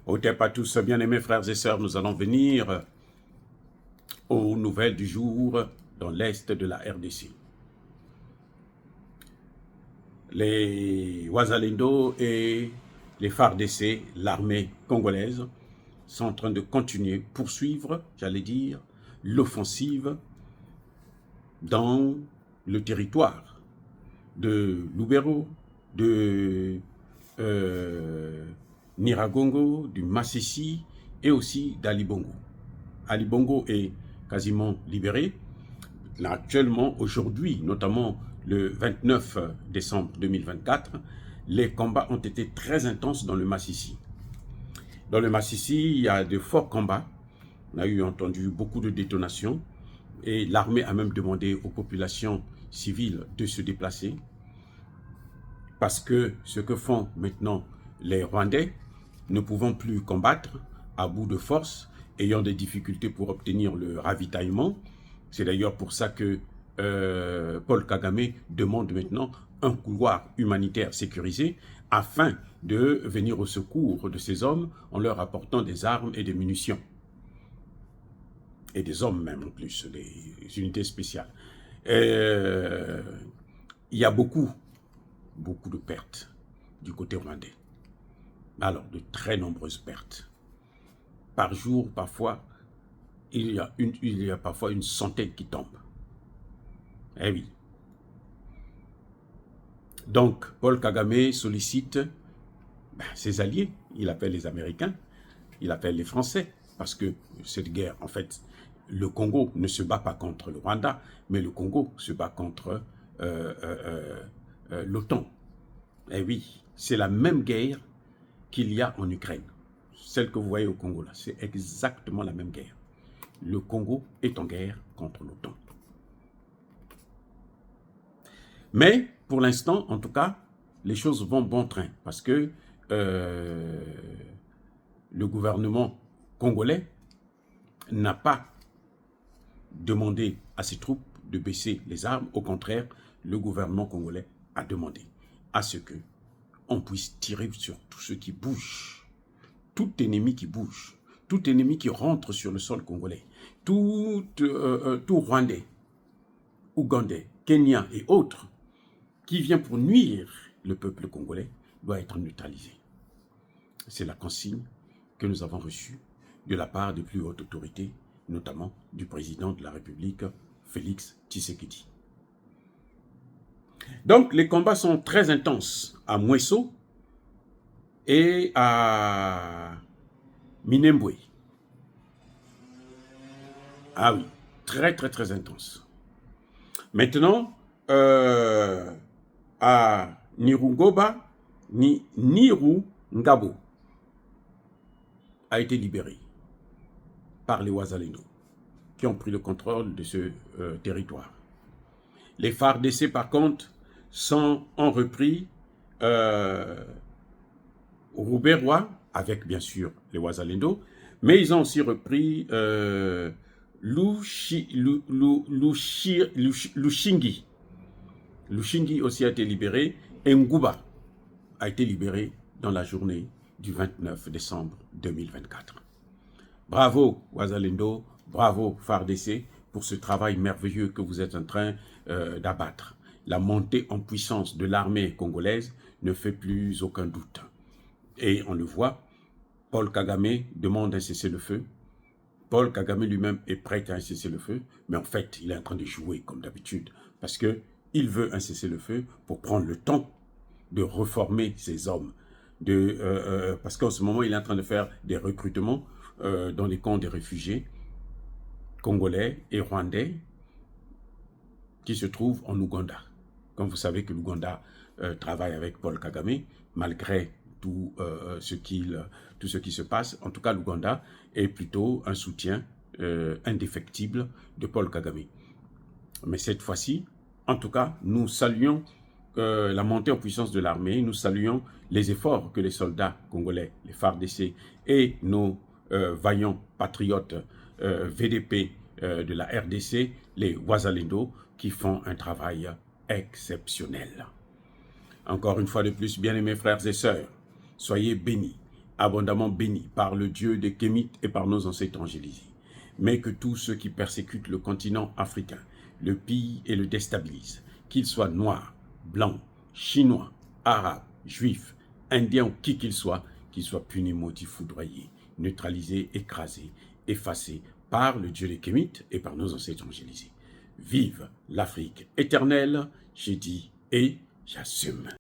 Au TEP à tous, bien-aimés frères et sœurs, nous allons venir aux nouvelles du jour dans l'est de la RDC. Les Wazalendo et les FARDC, l'armée congolaise, sont en train de continuer, poursuivre, j'allais dire, l'offensive dans le territoire de Lubero, de Niragongo, du Masisi et aussi d'Ali Bongo. Ali Bongo est quasiment libéré. Là, actuellement, aujourd'hui, notamment le 29 décembre 2024, les combats ont été très intenses dans le Masisi. Dans le Masisi, il y a de forts combats. On a entendu beaucoup de détonations et l'armée a même demandé aux populations civiles de se déplacer parce que ce que font maintenant les Rwandais, ne pouvant plus combattre à bout de force, ayant des difficultés pour obtenir le ravitaillement. C'est d'ailleurs pour ça que Paul Kagame demande maintenant un couloir humanitaire sécurisé afin de venir au secours de ces hommes en leur apportant des armes et des munitions. Et des hommes même en plus, des unités spéciales. Il y a beaucoup de pertes du côté rwandais. Alors, de très nombreuses pertes. Par jour, parfois, il y a parfois une centaine qui tombent. Eh oui. Donc, Paul Kagame sollicite ses alliés. Il appelle les Américains, il appelle les Français, parce que cette guerre, en fait, le Congo ne se bat pas contre le Rwanda, mais le Congo se bat contre l'OTAN. Eh oui, c'est la même guerre qu'il y a en Ukraine. Celle que vous voyez au Congo, là, c'est exactement la même guerre. Le Congo est en guerre contre l'OTAN. Mais, pour l'instant, en tout cas, les choses vont bon train, parce que le gouvernement congolais n'a pas demandé à ses troupes de baisser les armes. Au contraire, le gouvernement congolais a demandé à ce que on puisse tirer sur tout ce qui bouge. Tout ennemi qui bouge, tout ennemi qui rentre sur le sol congolais, tout Rwandais, Ougandais, Kenyan et autres qui vient pour nuire le peuple congolais doit être neutralisé. C'est la consigne que nous avons reçue de la part des plus hautes autorités, notamment du président de la République, Félix Tshisekedi. Donc, les combats sont très intenses à Mweso et à Minembwe. Ah oui, très très très intense. Maintenant, à Nirungoba, Nirungabo a été libéré par les Wazalendo qui ont pris le contrôle de ce territoire. Les FARDC, par contre, ont repris Rouberois, avec bien sûr les Wazalendo, mais ils ont aussi repris Lushingi. Lushingi aussi a été libéré et Ngouba a été libéré dans la journée du 29 décembre 2024. Bravo Wazalendo, bravo FARDC pour ce travail merveilleux que vous êtes en train d'abattre. La montée en puissance de l'armée congolaise ne fait plus aucun doute. Et on le voit, Paul Kagame demande un cessez-le-feu. Paul Kagame lui-même est prêt à un cessez-le-feu, mais en fait, il est en train de jouer comme d'habitude, parce qu'il veut un cessez-le-feu pour prendre le temps de reformer ses hommes. Parce qu'en ce moment, il est en train de faire des recrutements dans les camps des réfugiés congolais et rwandais qui se trouvent en Ouganda. Comme vous savez que l'Ouganda travaille avec Paul Kagame, malgré tout ce qui se passe. En tout cas, l'Ouganda est plutôt un soutien indéfectible de Paul Kagame. Mais cette fois-ci, en tout cas, nous saluons la montée en puissance de l'armée, nous saluons les efforts que les soldats congolais, les FARDC et nos vaillants patriotes VDP de la RDC, les Wazalendo, qui font un travail exceptionnel. Encore une fois de plus, bien-aimés frères et sœurs, soyez bénis abondamment béni par le Dieu des Kémites et par nos ancêtres angélisés. Mais que tous ceux qui persécutent le continent africain, le pillent et le déstabilisent, qu'ils soient noirs, blancs, chinois, arabes, juifs, indiens ou qui qu'ils soient punis, maudits, foudroyés, neutralisés, écrasés, effacés par le Dieu des Kémites et par nos ancêtres angélisés. Vive l'Afrique éternelle, j'ai dit et j'assume.